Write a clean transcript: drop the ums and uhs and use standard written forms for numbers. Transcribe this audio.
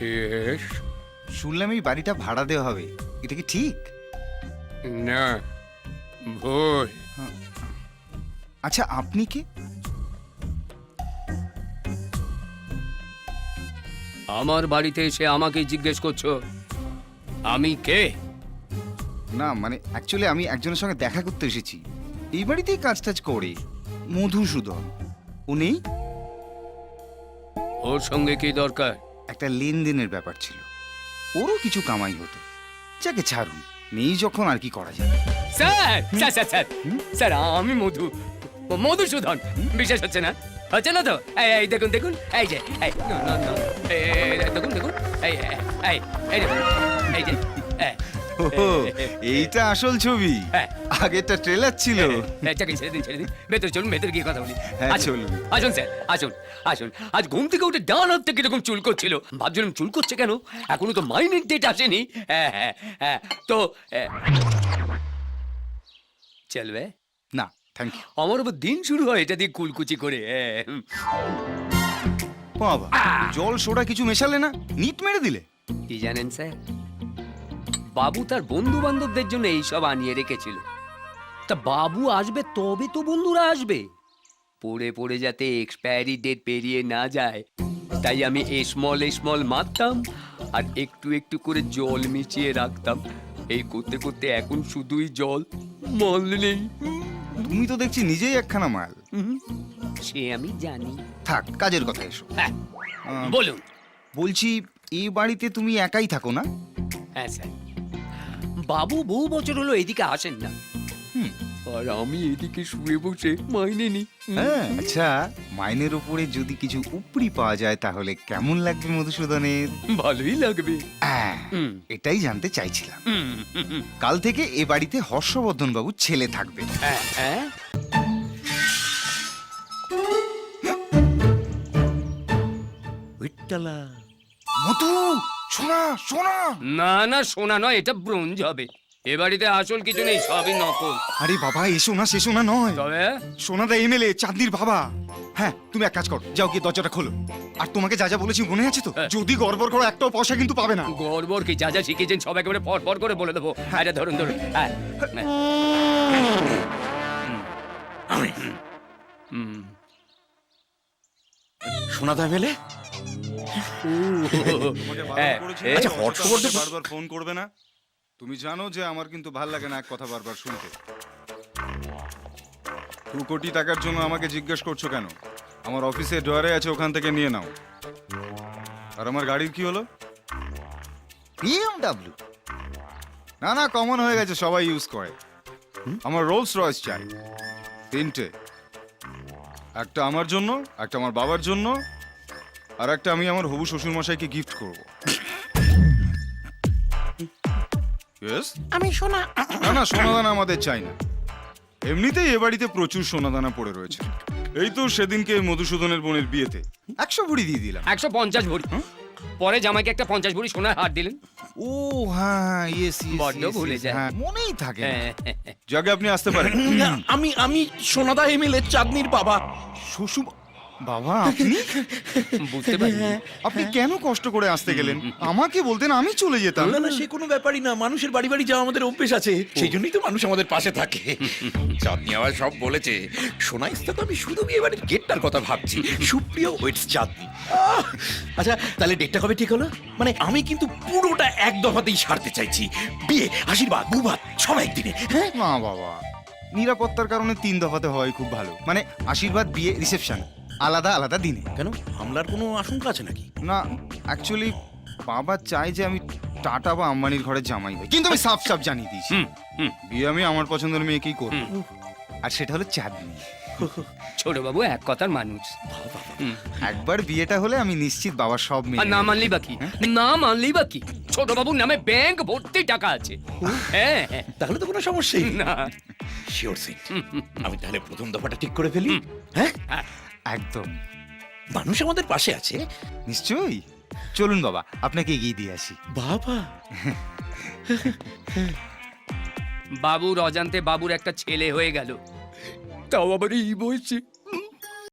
Yes. শুনলাম এই বাড়িটা ভাড়া দেওয়া হবে, এটা কি ঠিক? না, ভুল। আচ্ছা, আপনি কে? আমার বাড়িতে এসে আমাকে জিজ্ঞেস করছো আমি কে? না মানে অ্যাকচুয়ালি আমি একজনের সঙ্গে দেখা করতে এসেছি, এই বাড়িতেই কাজ টাজ করে, মধুসূদন। উনি ওর সঙ্গে কি দরকার? একটা লেনদেনের ব্যাপার ছিল, ওরও কিছু কামাই হতো। যাকে ছাড়ুন, নেই যখন আর কি করা যাবে। Sir sir sir sir sir আমি মধুসূদন। বিশ্বাস হচ্ছে না? হচ্ছে না তো? এই এই দেখুন দেখুন, এই যে এই না, না, না, এই দেখুন দেখুন, এই এই এই দেখুন, এই যে ওহো, এইটা আসল ছবি। হ্যাঁ। আগেরটা ট্রেলার ছিল। চাকরি ছেড়ে দিন ছেড়ে দিন, ভেতরে চলুন, ভেতরে গিয়ে কথা বলি। হ্যাঁ, আসুন, চলুন। আসুন স্যার, আসুন আসুন। আজ ঘুম থেকে উঠে ডান হাত থেকে এরকম চুল করছিল, ভাবছিলাম চুল করছে কেন, এখনো তো মাইনের ডেট আসেনি। হ্যাঁ হ্যাঁ হ্যাঁ, তো চলবে? না থ্যাংক ইউ। আমার আবার দিন শুরু হয় এটা দিয়ে কুলকুচি করে। বাবা, জল সোডা কিছু মেশালে না, নিট মেরে দিলে। কি জানেন স্যার, বাবু তার বন্ধু বান্ধবদের জন্য এইসব আনিয়ে রেখেছিল। তা বাবু আসবে তবে তো বন্ধুরা আসবে, পড়ে পড়ে যাতে এক্সপায়ারি ডেট পেরিয়ে না যায়, তাই আমি স্মল স্মল মারতাম আর একটু একটু করে জল মিশিয়ে রাখতাম। এই করতে করতে এখন শুধুই জল, মাল নেই। তুমি তো দেখছি নিজেই একখানা মাল। সে আমি জানি। থাক, কাজের কথা এসো। হ্যাঁ আহ, বলুন। বলছি, এই বাড়িতে তুমি একাই থাকো না? হ্যাঁ স্যার, বাবু বহু বছর হলো এদিকে আসেন না, হুম। আর আমি এদিকে শুয়ে বসে মাইনে নি। হ্যাঁ, আচ্ছা, মাইনের উপরে যদি কিছু উপরি পাওয়া যায় তাহলে কেমন লাগবে মধুসূদনের? ভালোই লাগবে। হ্যাঁ, হুম। এটাই জানতে চাইছিলাম। হুম, হুম, হুম। কাল থেকে এ বাড়িতে হর্ষবর্ধন বাবু ছেলে থাকবে। হ্যাঁ, হ্যাঁ। মধু, শোনা শোনা। না না, সোনা নয়, এটা ব্রোঞ্জ হবে। এ বাড়িতে আসল কিছু নেই, সবই নকল। আরে বাবা, এসো না, সে শোনা নয়। তবে সোনাদা এমএলএ, চাঁদনির বাবা। হ্যাঁ, তুমি এক কাজ করো, যাও গিয়ে দরজাটা খোলো। আর তোমাকে যা যা বলেছি মনে আছে তো? হ্যাঁ। যদি গড়বড় করো একটাও পয়সা কিন্তু পাবে না। গড়বড় কি, যা যা শিখেছেন সব একেবারে ফর ফর করে বলে দেবো। আরে ধরুন ধরুন। হ্যাঁ। হুম। সোনাদা এমএলএ, হ্যাঁ, আচ্ছা, হর্ষবর্ধন বারবার ফোন করবে না। তুমি জানো যে আমার কিন্তু ভাল লাগে না এক কথা বারবার শুনতে। 2 কোটি টাকার জন্য আমাকে জিজ্ঞেস করছো কেন? আমার অফিসে ডয়ারে আছে, ওখান থেকে নিয়ে নাও। আর আমার গাড়ির কি হলো? BMW। না না, কমন হয়ে গেছে, সবাই ইউজ করে। আমার রোলস রয়েস চাই, 3টে। একটা আমার জন্য, একটা আমার বাবার জন্য, আর একটা আমি আমার হবু শ্বশুর মশাইকে গিফট করব। Yes? আমি সোনা। না না, সোনাদানা আমাদের চাই না। এমনিতেই এ বাড়িতে প্রচুর সোনাদানা পড়ে রয়েছে। এই তো সেদিনকে মধুসূদনের বোনের বিয়েতে 100 ভরি দিয়ে দিলাম। 150 ভরি। পরে জামাইকে একটা 50 ভরি সোনার হার দিলেন। ও হ্যাঁ, ইয়েস বড্ড ভুলে যায়। হ্যাঁ, মনেই থাকে না। হ্যাঁ, যাকে আপনি আসতে পারেন। আমি সোনাদা এমএলএ, চাঁদনির বাবা। শ্বশুর বাবা, আপনি বুঝতে পারি। আপনি কেন কষ্ট করে আসতে গেলেন? আমাকে বলতেন, আমি চলে যেতাম। না না, সে কোনো ব্যাপারই না, মানুষের বাড়ি বাড়ি যাওয়া আমাদের অভ্যেস আছে, সেই জন্যই তো মানুষ আমাদের পাশে থাকে। চাঁদনি আবার সব বলেছে। সোনা ইস্তা তো আমি শুধু বিয়ে বাড়ির গেটটার কথা ভাবছি। সুপ্রিয় ওয়েটস চাঁদনি। আচ্ছা, তাহলে ডেটটা কবে ঠিক হলো? মানে আমি কিন্তু পুরোটা এক দফাতেই সারতে চাইছি। বিয়ে, আশীর্বাদ, বুবাদ সব একদিনে। হ্যাঁ, না বাবা, নিরাপত্তার কারণে 3 দফাতে হয় খুব ভালো। মানে আশীর্বাদ, বিয়ে, রিসেপশন আলাদা আলাদা দিনে। কেন, হামলার কোনো আশঙ্কা আছে নাকি? না, অ্যাকচুয়ালি বাবা চাই যে আমি টাটা বা আম্বানির ঘরে জামাই হই, কিন্তু আমি সাফ সাফ জানিয়ে দিয়েছি, বিয়ে আমি আমার পছন্দের মেয়েকেই করব। আর সেটা হলো চাঁদনি। ছোট বাবু এক কথার মানুষ। একবার বিয়েটা হলে আমি নিশ্চিত বাবার সব আর মেয়ে। না মানলেই বাকি, না মানলেই বাকি। ছোট বাবুর নামে ব্যাংক ভর্তি টাকা আছে। হ্যাঁ হ্যাঁ। তাহলে তো কোনো সমস্যাই না। Sure set. আমি তাহলে প্রথম দফাটা ঠিক করে ফেলি। হ্যাঁ, একদম, মানুষ আমাদের পাশে আছে। নিশ্চয়ই। চলুন বাবা, আপনাকে এগিয়ে দিয়ে আসি। বাবা, বাবুর অজান্তে বাবুর একটা ছেলে হয়ে গেল, তাও আবার এই বয়সে।